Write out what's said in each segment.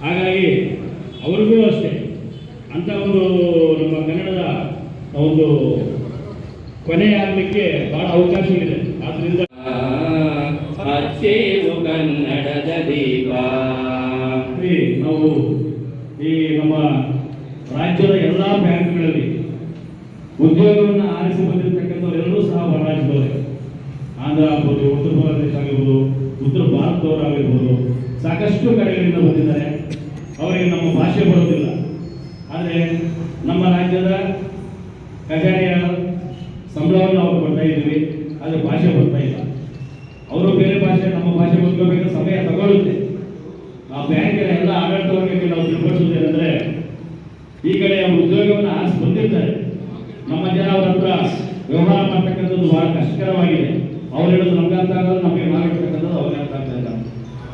ಹಾಗಾಗಿ ಅವ್ರಿಗೂ ಅಷ್ಟೇ ಅಂಥ ಒಂದು ನಮ್ಮ ಕನ್ನಡದ ಒಂದು ಕೊನೆಯಾಗಲಿಕ್ಕೆ ಬಹಳ ಅವಕಾಶಗಳಿದೆ. ಆದ್ದರಿಂದ ಕನ್ನಡದ ದೀಪ ನಾವು ಈ ನಮ್ಮ ರಾಜ್ಯದ ಎಲ್ಲ ಬ್ಯಾಂಕ್ಗಳಲ್ಲಿ ಉದ್ಯೋಗವನ್ನು ಆರಿಸಿ ಬಂದಿರತಕ್ಕಂಥವರೆಲ್ಲರೂ ಸಹ ಹೊರ ರಾಜ್ಯದವರೇ, ಆಂಧ್ರ ಆಗ್ಬೋದು, ಉತ್ತರ ಪ್ರದೇಶ ಆಗಿರ್ಬೋದು, ಉತ್ತರ ಭಾರತದವರಾಗಿರ್ಬೋದು, ಸಾಕಷ್ಟು ಕಡೆಗಳಿಂದ ಬಂದಿದ್ದಾರೆ. ಅವರಿಗೆ ನಮ್ಮ ಭಾಷೆ ಬರೋದಿಲ್ಲ. ಆದರೆ ನಮ್ಮ ರಾಜ್ಯದ ಖಜಾನೆಯ ಸಂಬಳವನ್ನು ಅವ್ರು ಕೊಡ್ತಾ ಇದ್ದೀವಿ, ಆದರೆ ಭಾಷೆ ಬರ್ತಾ ಇಲ್ಲ. ಅವರು ಬೇರೆ ಭಾಷೆ, ನಮ್ಮ ಭಾಷೆ ಗೊತ್ತಬೇಕಾದ್ರೆ ಸಮಯ ತಗೊಳ್ಳುತ್ತೆ. ಆ ಬ್ಯಾಂಕಿನ ಎಲ್ಲ ಆಡಳಿತ ವರ್ಗಕ್ಕೆ ನಾವು ತಿಳ್ಕೊಳ್ಸೋದೇನೆಂದರೆ, ಈ ಕಡೆ ಅವರು ಉದ್ಯೋಗವನ್ನು ಆರಿಸಿ ಬಂದಿರ್ತಾರೆ, ನಮ್ಮ ಜನ ಅವರ ಹತ್ರ ವ್ಯವಹಾರ ಮಾಡ್ತಕ್ಕಂಥದ್ದು ಬಹಳ ಕಷ್ಟಕರವಾಗಿದೆ. ಅವ್ರು ಹೇಳೋದು ನಮ್ಗೆ ಅರ್ಥ ಆಗೋದು, ನಮಗೆ ಮಾಡಿರ್ತಕ್ಕಂಥದ್ದು ಅವ್ರಿಗೆ ಅರ್ಥ ಆಗ್ತಾ ಇಲ್ಲ.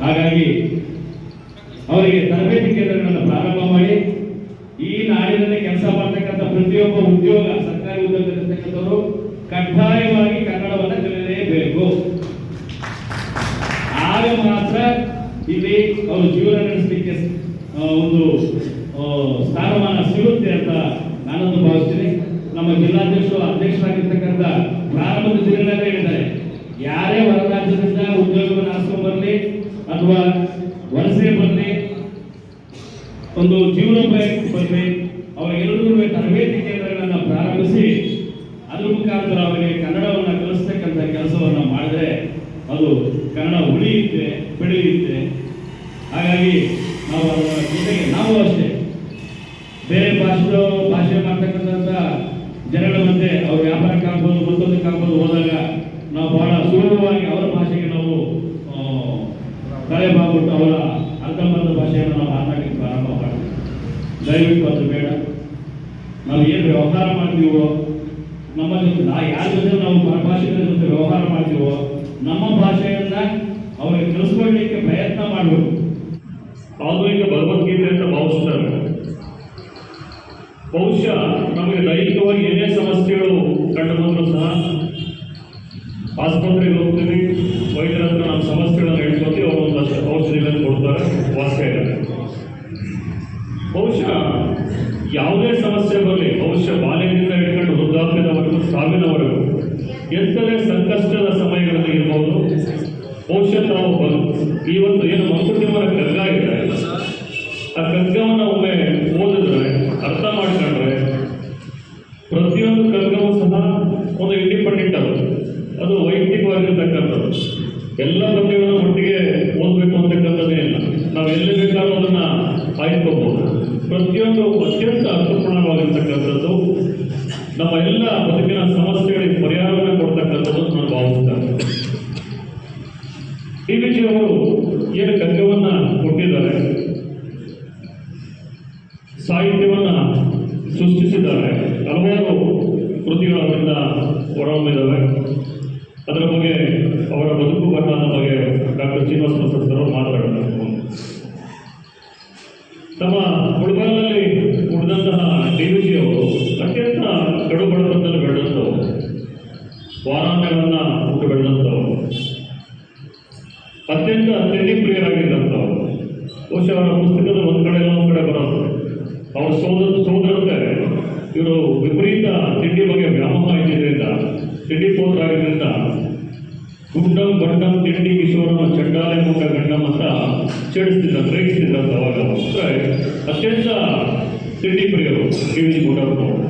ಹಾಗಾಗಿ ಅವರಿಗೆ ತರಬೇತಿ ಕೇಂದ್ರಗಳನ್ನು ಪ್ರಾರಂಭ ಮಾಡಿ ಈ ನಾಡಿನಲ್ಲಿ ಕೆಲಸ ಮಾಡ್ತಕ್ಕಂಥ ಪ್ರತಿಯೊಬ್ಬ ಉದ್ಯೋಗ, ಸರ್ಕಾರಿ ಉದ್ಯೋಗದಲ್ಲಿರ್ತಕ್ಕಂಥವರು ಕಡ್ಡಾಯವಾಗಿ ಕನ್ನಡವನ್ನು ಕಲಿಯಲೇಬೇಕು. ಆಗ ಮಾತ್ರ ಇಲ್ಲಿ ಅವರು ಜೀವನ ನಡೆಸಲಿಕ್ಕೆ ಒಂದು ಸ್ಥಾನಮಾನ ಸಿಗುತ್ತೆ ಅಂತ ನಾನೊಂದು ಭಾವಿಸ್ತೀನಿ. ನಮ್ಮ ಜಿಲ್ಲಾಧ್ಯಕ್ಷರು ಅಧ್ಯಕ್ಷರಾಗಿರ್ತಕ್ಕಂಥ ಪ್ರಾರಂಭದ ದಿನಗಳಲ್ಲೇ ಹೇಳಿದ್ದಾರೆ, ಯಾರೇ ಹೊರ ರಾಜ್ಯದಿಂದ ಉದ್ಯೋಗವನ್ನು ಆರಿಸ್ಕೊಂಡು ಬರಲಿ ಅಥವಾ ವಲಸೆ ಬರಲಿ, ಒಂದು ಜೀವನೋಪಾಯಕ್ಕೆ ಬರಲಿ, ಅವರೆಲ್ಲರೂ ತರಬೇತಿ ಕೇಂದ್ರಗಳನ್ನು ಪ್ರಾರಂಭಿಸಿ ಅದ್ರ ಮುಖಾಂತರ ಅವರಿಗೆ ಕನ್ನಡವನ್ನು ಕಲಿಸ್ತಕ್ಕಂಥ ಕೆಲಸವನ್ನು ಮಾಡಿದ್ರೆ ಅದು ಕನ್ನಡ ಉಳಿಯುತ್ತೆ, ಬೆಳೆಯುತ್ತೆ. ಹಾಗಾಗಿ ನಾವು ಅದರ ಜೊತೆಗೆ ನಾವು ಅಷ್ಟೇ ಬೇರೆ ಭಾಷೆ ಮಾಡ್ತಕ್ಕಂಥ ಜನಗಳ ಮಧ್ಯೆ ಅವ್ರ ವ್ಯಾಪಾರಕ್ಕಾಗ್ಬೋದು, ಮತ್ತೊಂದಕ್ಕಾಗ್ಬೋದು ಹೋದಾಗ ನಾವು ಬಹಳ ಸುಲಭವಾಗಿ ಅವರ ಭಾಷೆಗೆ ನಾವು ತಲೆ ಬಾಗ್ಬಿಟ್ಟು ಅವರ ಅರ್ಧಂಬರ್ಧ ಭಾಷೆಯನ್ನು ನಾವು ಮಾತನಾಡಲಿಕ್ಕೆ ಪ್ರಾರಂಭ ಮಾಡ್ತೀವಿ. ದಯವಿಟ್ಟು ಅದು ಬೇಡ. ನಾವು ಏನು ವ್ಯವಹಾರ ಮಾಡ್ತೀವೋ, ನಮ್ಮ ಜೊತೆ ಯಾರ ಜೊತೆ ನಾವು ಭಾಷೆಗಳ ಜೊತೆ ವ್ಯವಹಾರ ಮಾಡ್ತೀವೋ, ನಮ್ಮ ಭಾಷೆಯನ್ನ ಅವರಿಗೆ ತಿಳಿಸ್ಕೊಳ್ಳಲಿಕ್ಕೆ ಪ್ರಯತ್ನ ಮಾಡಬೇಕು. ಆಧುನಿಕ ಭಗವದ್ಗೀತೆ ಅಂತ ಭಾವಿಸ್ತಾರೆ. ಬಹುಶಃ ನಮಗೆ ದೈಹಿಕವಾಗಿ ಏನೇ ಸಮಸ್ಯೆಗಳು ಕಂಡು ಬಂದರೂ ಸಹ ಆಸ್ಪತ್ರೆಗೆ ಹೋಗ್ತೀವಿ, ವೈದ್ಯರ ಹತ್ರ ನಮ್ಮ ಸಮಸ್ಯೆಗಳನ್ನು ಹೇಳ್ಕೊತೀವಿ, ಅವರು ಒಂದಷ್ಟು ಔಷಧಿಗಳನ್ನು ಕೊಡ್ತಾರೆ, ವಾಸಿ ಆಗುತ್ತೆ. ಬಹುಶಃ ಯಾವುದೇ ಸಮಸ್ಯೆ ಬರಲಿ, ಬಹುಶಃ ಬಾಲ್ಯದಿಂದ ಹಿಡ್ಕೊಂಡು ವೃದ್ಧಾಪ್ಯದವರೆಗೂ, ಸಾವಿನವರೆಗೂ, ಎಂಥದೇ ಸಂಕಷ್ಟದ ಸಮಯಗಳಲ್ಲಿ ಇರ್ಬೋದು, ಬಹುಶಃ ತಾವು ಇವತ್ತು ಏನು ಮಂಕುತಿಮ್ಮನ ಕಗ್ಗ ಇದೆ, ಆ ಕಗ್ಗವನ್ನು ಒಮ್ಮೆ ಓದಿದ್ರೆ, ಅರ್ಥ ಮಾಡ್ಕೊಂಡ್ರೆ, ಪ್ರತಿಯೊಂದು ಕಗ್ಗವೂ ಸಹ ಒಂದು ಇಂಡಿಪೆಂಡೆಂಟ್ ಅದು ವೈಯಕ್ತಿಕವಾಗಿರ್ತಕ್ಕಂಥದ್ದು. ಎಲ್ಲ ಪದ್ಯಗಳನ್ನು ಒಟ್ಟಿಗೆ ಓದಬೇಕು ಅಂತಕ್ಕಂಥದ್ದೇ ಇಲ್ಲ. ನಾವು ಎಲ್ಲಿ ಬೇಕಾದ್ರೂ ಅದನ್ನು ಆಯ್ಕೋಬಹುದು. ಪ್ರತಿಯೊಂದು ಅತ್ಯಂತ ಅರ್ಥಪೂರ್ಣವಾಗಿರ್ತಕ್ಕಂಥದ್ದು, ನಮ್ಮ ಎಲ್ಲ ಬದುಕಿನ ಸಮಸ್ಯೆಗಳಿಗೆ ಪರಿಹಾರವನ್ನು ಕೊಡ್ತಕ್ಕಂಥದ್ದು ನಾನು ಭಾವಿಸ್ತೇನೆ. ಡಿ.ವಿ.ಜಿ. ಅವರು ಏನು ಕಗ್ಗವನ್ನು ಕೊಟ್ಟಿದ್ದಾರೆ, ಸಾಹಿತ್ಯವನ್ನು ಸೃಷ್ಟಿಸಿದ್ದಾರೆ, ಹಲವಾರು ಕೃತಿಗಳು ಅವರಿಂದ ಹೊರಹೊಮ್ಮಿದ್ದಾವೆ. ಅದರ ಬಗ್ಗೆ, ಅವರ ಬದುಕು ಬರಹದ ಬಗ್ಗೆ ಡಾಕ್ಟರ್ ಶ್ರೀನಿವಾಸ ಪ್ರಸಾದ್ ಅವರು ಮಾತನಾಡಿದ್ದಾರೆ. ನಮ್ಮ ಮುಳಬಾಗಿಲಲ್ಲಿ ಉಳಿದಂತಹ ಡಿ.ವಿ.ಜಿ. ಅವರು ಅತ್ಯಂತ ಕಡುಬಡತನದಲ್ಲಿ ಬೆಳೆದಂಥವರು, ವಾರಾಂತ್ಯಗಳನ್ನು ಹುಟ್ಟು ಬೆಳೆದಂಥವರು, ಅತ್ಯಂತ ತಿಂಡಿ ಪ್ರಿಯರಾಗಿದ್ದಂಥವರು. ಬಹುಶಃ ಅವರ ಪುಸ್ತಕದ ಒಂದು ಕಡೆ ಬರೋದು, ಅವ್ರ ಸೋದರತೆ ಇವರು ವಿಪರೀತ ತಿಂಡಿ ಬಗ್ಗೆ ವ್ಯಾಮೋಹ ಇದ್ದಿದ್ದರಿಂದ, ತಿಂಡಿ ಪೋತರಾಗಿದ್ದರಿಂದ ಗುಂಡಂ ಬಂಡಂ ತಿಂಡಿ ಕಿಶೋರಮ ಚಂಡಾಲೆ ಮುಖ ಗಂಡಂ ಅಂತ ರೇಗಿಸ್ತಿದ್ರಂತ ಅವಾಗ. ಅತ್ಯಂತ ತಿಂಡಿ ಪ್ರಿಯರು ಡಿ.ವಿ.ಜಿ. ಗುಂಡಪ್ಪನವರು.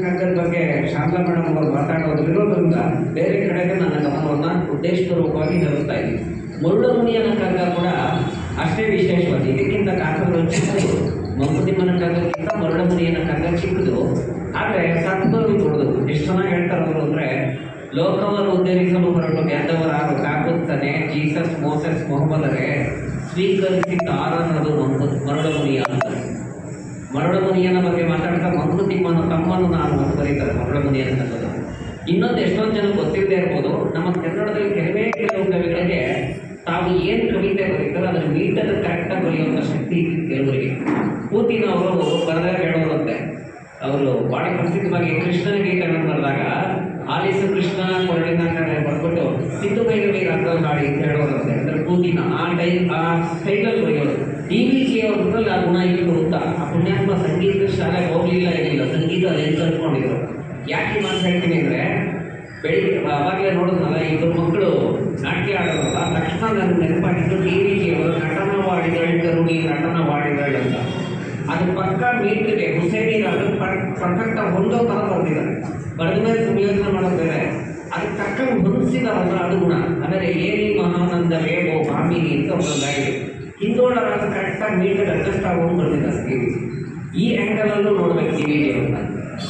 ಕಗ್ಗದ ಬಗ್ಗೆ ಶಾಂತಲಾ ಮೇಡಮ್ ಅವರು ಮಾತಾಡೋದ್ರಿಂದ ಬೇರೆ ಕಡೆಗೆ ನನ್ನ ಗಮನವನ್ನು ಉದ್ದೇಶಪೂರ್ವಕವಾಗಿ ಹರಿಸ್ತಾ ಇದ್ದೀನಿ. ಮುರುಡಮುನಿಯನ ಕಗ್ಗ ಕೂಡ ಅಷ್ಟೇ ವಿಶೇಷವಾದ, ಇದಕ್ಕಿಂತ ಕಾಕಗಳು ಚಿಕ್ಕದು. ಮಂಕುತಿಮ್ಮನ ಕಗ್ಗಕ್ಕಿಂತ ಮುರುಡಮುನಿಯನ ಕಗ್ಗ ಚಿಕ್ಕದು, ಆದರೆ ಸತ್ವವು ದೊಡ್ಡದು. ಎಷ್ಟು ಚೆನ್ನಾಗಿ ಹೇಳ್ತಾರೆ ಅವರು ಅಂದರೆ, ಲೋಕವನ್ನು ಉದ್ಧರಿಸಲು ಹೊರಟು ಗೆದ್ದವರಾರು ಕಾಕುತ್ತಾನೆ ಜೀಸಸ್ ಮೋಸಸ್ ಮೊಹಮ್ಮದರೇ ಸ್ವೀಕರಿಸಿದ್ದಾರನ್ನೋದು ಮರುಡಮುನಿಯ ಅಂತಾರೆ. ಮರುಡಮುನಿಯನ ಬಗ್ಗೆ ಮಾತಾಡ್ತಾ ಮಂಕುತಿಮ್ಮನ ತಮ್ಮನ್ನು ನಾನು ಅಂತ ಬರೀತಾರೆ ಮರುಡಮುನಿಯನ ಕಗ್ಗದ. ಇನ್ನೊಂದು ಎಷ್ಟೊಂದು ಜನ ಗೊತ್ತಿಲ್ಲದೆ ಇರ್ಬೋದು, ನಮ್ಮ ಕನ್ನಡದಲ್ಲಿ ಕೆಲವು ಕವಿಗಳಿಗೆ ತಾವು ಏನು ಕವಿತೆ ಬರೀತಾರೆ ಅದರ ಮೀಟರ್ ಕರೆಕ್ಟಾಗಿ ಬರೆಯುವಂಥ ಶಕ್ತಿ ಕೆಲವರಿಗೆ. ಪೂತಿನ ಅವರು ಬರೆದಾಗ ಹೇಳೋರಂತೆ, ಅವರು ಭಾಳ ಪ್ರಸಿದ್ಧವಾಗಿ ಕೃಷ್ಣನ ಗೀತೆಗಳನ್ನು ಬರೆದಾಗ ಆಲಿಸು ಕೃಷ್ಣ ಕೊರಳಿನ ಕಡೆ ಬರ್ಬಿಟ್ಟು ಸಿದ್ದು ಭೈರವಿ ರಾಗ ಹಾಡಿ ಅಂತ ಹೇಳೋರಂತೆ. ಅಂದರೆ ಪೂತಿನ ಆ ಸ್ಟೈಲಲ್ಲಿ ಬರೆಯೋರು. ಡಿ.ವಿ.ಜಿ. ಅವ್ರದ್ರಲ್ಲಿ ಆ ಗುಣ ಇತ್ತು ಅಂತ. ಆ ಪುಣ್ಯಾತ್ಮ ಸಂಗೀತ ಶಾಲೆಗೆ ಹೋಗ್ಲಿಲ್ಲ, ಏನಿಲ್ಲ, ಸಂಗೀತ ಅದೇನು ಕಲ್ತ್ಕೊಂಡಿದ್ರು. ಯಾಕೆ ಮಾತು ಹೇಳ್ತೀನಿ ಅಂದರೆ, ಬೆಳಿಗ್ಗೆ ಅವಾಗಲೇ ನೋಡಿದ್ನಲ್ಲ, ಇಬ್ಬರು ಮಕ್ಕಳು ನಾಟ್ಯ ಆಡೋದಲ್ಲ, ತಕ್ಷಣ ನನಗೆ ನೆನಪಾಗಿದ್ದು DVG ಅವರು ನಟನವಾಡಿಗಳು ಕರುಣಿ ನಟನವಾಡಿಗಳು ಅಂತ. ಅದು ಪಕ್ಕ ಮೀಟ್ರಿಗೆ ಹುಸೇನಿ ರಾಜು ಪರ್ಫೆಕ್ಟ್ ಹೊಂದೋ ಥರ ಬರ್ತಿದ್ದಾರೆ. ಬರೆದ ಮೇಲೆ ಸಂಯೋಜನೆ ಮಾಡೋದು ಬೇರೆ, ಅದಕ್ಕೆ ತಕ್ಕಂಗೆ ಹೊಂದಿಸಿದಾರಲ್ಲ ಅದು ಗುಣ. ಆಮೇಲೆ ಏನಿ ಮಹಾನಂದ ವೇಗೋ ಭಾಮಿನಿ ಅಂತ ಒಂದು ಗಾಯಿದೆ, ಹಿಂದೋಳರಾದ ಕರೆಕ್ಟಾಗಿ ಮೀಟ್ರಿಗೆ ಅಡ್ಜಸ್ಟ್ ಆಗೋದು ಬರ್ತಿದ್ದಾರೆ DVG. ಈ ಆ್ಯಂಗಲಲ್ಲೂ ನೋಡ್ಬೇಕು DVG ಅಂತ.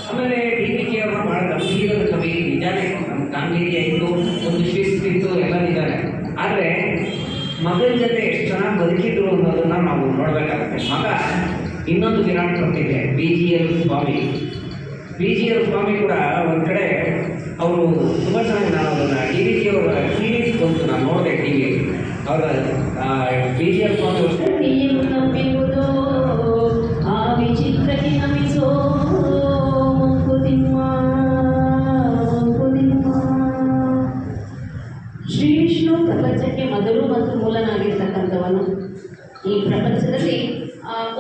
ಆಮೇಲೆ DVG ಅವರು ಭಾಳ ಗಂಭೀರದ ಕವಿ, ನಿಜಾನೇ ನಮ್ಮ ಗಾಂಧೀಜಿ ಆಯಿತು, ಒಂದು ಶಿಸ್ತಿತ್ತು, ಎಲ್ಲ ನಿಜಾನೆ. ಆದರೆ ಮಗನ ಜೊತೆ ಎಷ್ಟು ಚೆನ್ನಾಗಿ ಬದುಕಿದ್ರು ಅನ್ನೋದನ್ನ ನಾವು ನೋಡಬೇಕಾಗುತ್ತೆ. ಮಗ ಇನ್ನೊಂದು ವಿರಾಟ್ ಕೊಟ್ಟಿದೆ, BGL ಸ್ವಾಮಿ. BGL ಸ್ವಾಮಿ ಕೂಡ ಒಂದು ಕಡೆ ಅವರು ತುಂಬ ಚೆನ್ನಾಗಿ, ನಾನು ಅದನ್ನು DVG ಅವರ ಸೀರೀಸ್ ಬಂತು, ನಾನು ನೋಡಿದೆ ಟಿವಿಯಲ್ಲಿ. ಅವರ BGL ಸ್ವಾಮಿ ನೀನು ನಂಬಿರುವುದೋ ಆ ವಿಚಿತ್ರಕ್ಕೆ ನಮಿಸೋ ಮಂಕುತಿಮ್ಮ ಮಂಕುತಿಮ್ಮ. ಶ್ರೀ ವಿಷ್ಣು ಪ್ರಪಂಚಕ್ಕೆ ಮೊದಲು ಮತ್ತು ಮೂಲನಾಗಿರ್ತಕ್ಕಂಥವನು. ಈ ಪ್ರಪಂಚದಲ್ಲಿ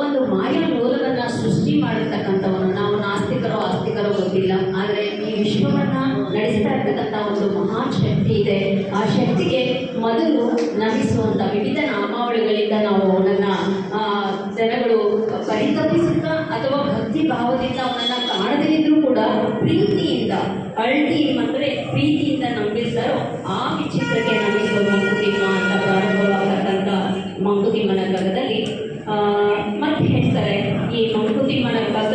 ಒಂದು ಮಾಯಾ ಮೂಲವನ್ನು ಸೃಷ್ಟಿ ಮಾಡಿರ್ತಕ್ಕಂಥವನು. ನಾವು ನಾಸ್ತಿಕರೋ ಆಸ್ತಿಕರೋ ಗೊತ್ತಿಲ್ಲ, ಆದರೆ ಈ ವಿಶ್ವವನ್ನು ನಡೆಸ್ತಾ ಇರ್ತಕ್ಕಂಥ ಒಂದು ಮಹಾನ್ ಶಕ್ತಿ ಇದೆ. ಆ ಶಕ್ತಿಗೆ ಮೊದಲು ನಮಿಸುವಂಥ ವಿವಿಧ ನಾಮಾವಳಿಗಳಿಂದ ನಾವು ಅವನನ್ನು ಜನಗಳು ಪರಿತಪಿಸುತ್ತಾ ಅಥವಾ ಭಕ್ತಿ ಭಾವದಿಂದ ಅವನನ್ನು ಕಾಣದಿದ್ರೂ ಕೂಡ ಪ್ರೀತಿಯಿಂದ, ಅಳ್ತಿ ಅಂದರೆ ಪ್ರೀತಿಯಿಂದ ನಂಬಿರ್ತಾರೋ ಆ ವಿಚಿತ್ರಕ್ಕೆ ನಮಿಸುವ ಮಂಕುತಿಮ್ಮ ಅಂತ ಪ್ರಾರಂಭವಾಗತಕ್ಕಂಥ ಮಂಕುತಿಮ್ಮನ ಕಗ್ಗದಲ್ಲಿ ಮತ್ತೆ ಹೇಳ್ತಾರೆ, ಈ ಮಂಕುತಿಮ್ಮನ ಕಗ್ಗ